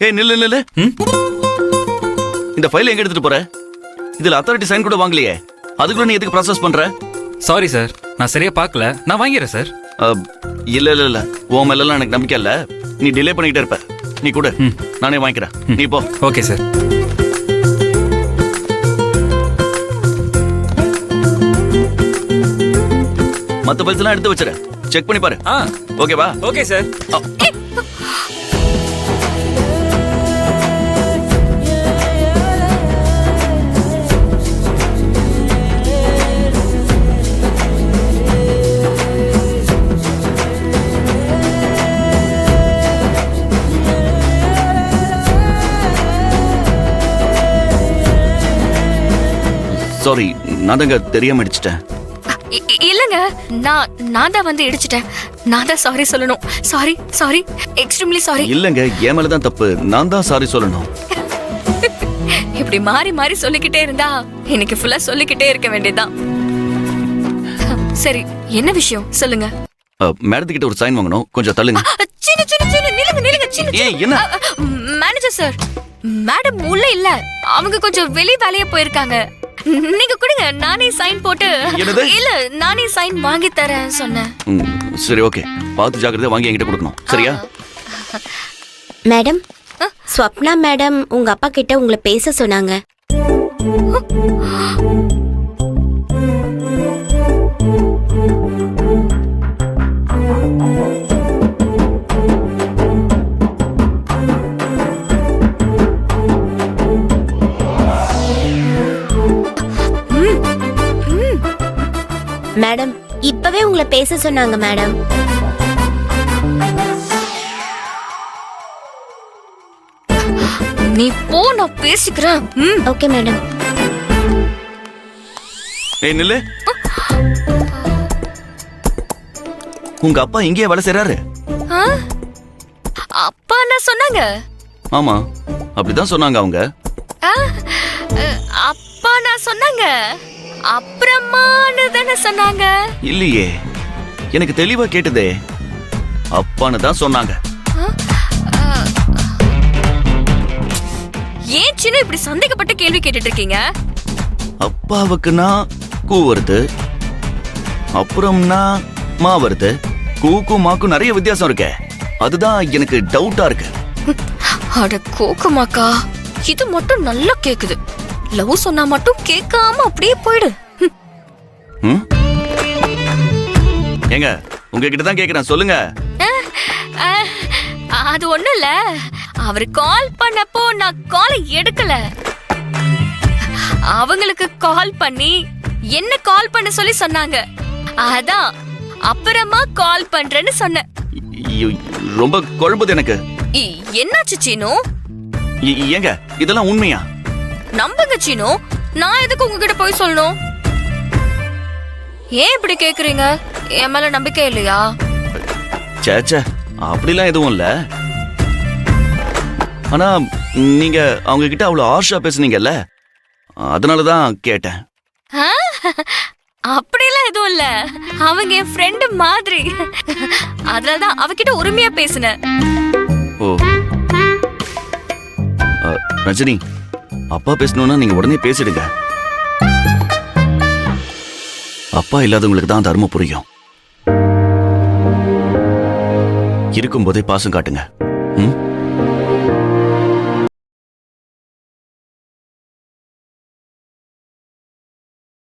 ஏய் நில்லு நில்லு. இந்த ஃபைல் எங்க எடுத்துட்டு போற? இதுல அத்தாரிட்டி சைன் கூட வாங்கலையே, அதுக்குள்ள நீ எதுக்கு ப்ராசஸ் பண்ற? சாரி சார், நான் சரியா பார்க்கல. நான் வாங்கிறேன் சார். இல்ல இல்ல இல்ல, உன் மேலாம் எனக்கு நம்பிக்கை இல்ல. நீ டிலே பண்ணிக்கிட்டே இருப்ப. நீ கூட நானே வாங்கிக்கிறேன். நீ போ. Okay sir. மத்த ஃபைல்ஸ் எல்லாம் எடுத்து வச்சிரு. செக் பண்ணி பாரு. ஓகேவா? Okay sir. சாரி, நான் தாங்க தெரியாம அடிச்சிட்டேன். இல்லங்க, நான் தான் வந்து இடிச்சிட்டேன். நான் தான் சாரி சொல்லணும். Sorry sorry, extremely sorry. இல்லங்க, என் மேல தான் தப்பு. நான் தான் சாரி சொல்லணும். இப்படி மாறி மாறி சொல்லிக்கிட்டே இருந்தா இன்னைக்கு ஃபுல்லா சொல்லிக்கிட்டே இருக்க வேண்டியதுதான். சரி, என்ன விஷயம் சொல்லுங்க. மேடத்துக்கிட்ட ஒரு சைன் வாங்கணும். கொஞ்சம் தள்ளுங்க. சின்ன சின்ன சின்ன நில்லுங்க நில்லுங்க. சின்ன ஏய் என்ன? மேனேஜர் சார், மேடம் உள்ள இல்ல, அவங்க கொஞ்சம் வெளி வேலையா போயிருக்காங்க. நீங்க கொடுங்க, நானே சைன் போட்டு. இல்ல, நானே சைன் வாங்கி தரேன் சொன்னேன். சரி ஓகே, பார்த்து ஜாக்கிரதை வாங்கி என்கிட்ட கொடுக்கணும். சரியா? மேடம், ஸ்வப்னா மேடம் உங்க அப்பா கிட்ட உங்களை பேச சொன்னாங்க. மேடம், இப்பவே உங்களை பேச சொன்னாங்க மேடம். நீ போ, நான் பேசிக்கிறேன். Okay madam. ஏய் நில்லு. உங்க அப்பா இங்கேயே வேலை செய்றாரு? அப்பா என்ன சொன்னாங்க? ஆமா, அப்படிதான் சொன்னாங்க அவங்க. அப்பா நான் சொன்னாங்க, அப்புறமானு தானே சொன்னாங்க. இல்லையே, எனக்கு தெளிவா கேட்டதே. அப்பான்னு தான் சொன்னாங்க. ஏன் சின்ன இப்படி சந்தேகப்பட்ட கேள்வி கேட்டுட்டு இருக்கீங்க? அப்பாவுக்குன்னா கூ வருது, அப்புறம்னா மா வருது. கூக்கும் மாக்கும் நிறைய வித்தியாசம் இருக்கு. அதுதான் எனக்கு டவுட்டா இருக்கு. அட கோக்குமாக்கா, இது மட்டும் நல்லா கேக்குது. லவ் சொன்னா மட்டும் கேட்காம அப்படியே போயிடு. ஏங்க, உங்ககிட்ட தான் கேக்குறேன், சொல்லுங்க. அது ஒண்ணும் இல்ல, அவர் கால் பண்ணப்போ நான் காலை எடுக்கல. அவங்களுக்கு கால் பண்ணி என்ன கால் பண்ண சொல்லி சொன்னாங்க. அதான் அப்புறமா கால் பண்றேன்னு சொன்னேன். ரொம்ப குழம்புது எனக்கு. என்னாச்சு சீனு? ஏங்க, இதெல்லாம் உண்மையா? நம்புங்க சீனு, நான் எதுக்கு உங்ககிட்ட போய் சொல்லணும்? ஏன் இப்படி கேக்குறீங்க? என் மேல நம்பிக்கை இல்லையா? சேச்சே, அப்படிலாம் எதுவும் இல்ல. ஆனா நீங்க அவங்க கிட்ட அவ்வளவு ஹார்ஷா பேசுனீங்கல்ல, அதனாலதான் கேட்டேன். அப்படிலாம் எதுவும் இல்ல, அவங்க என் ஃப்ரெண்டு மாதிரி. அதனாலதான் அவகிட்ட உரிமையா பேசினேன். ஓ ரஜினி, அப்பா பேசணும்னா நீங்க உடனே பேசிடுங்க. அப்பா இல்லாதவங்களுக்கு தான் தர்மம் புரியும். இருக்கும்போதே பாசம் காட்டுங்க.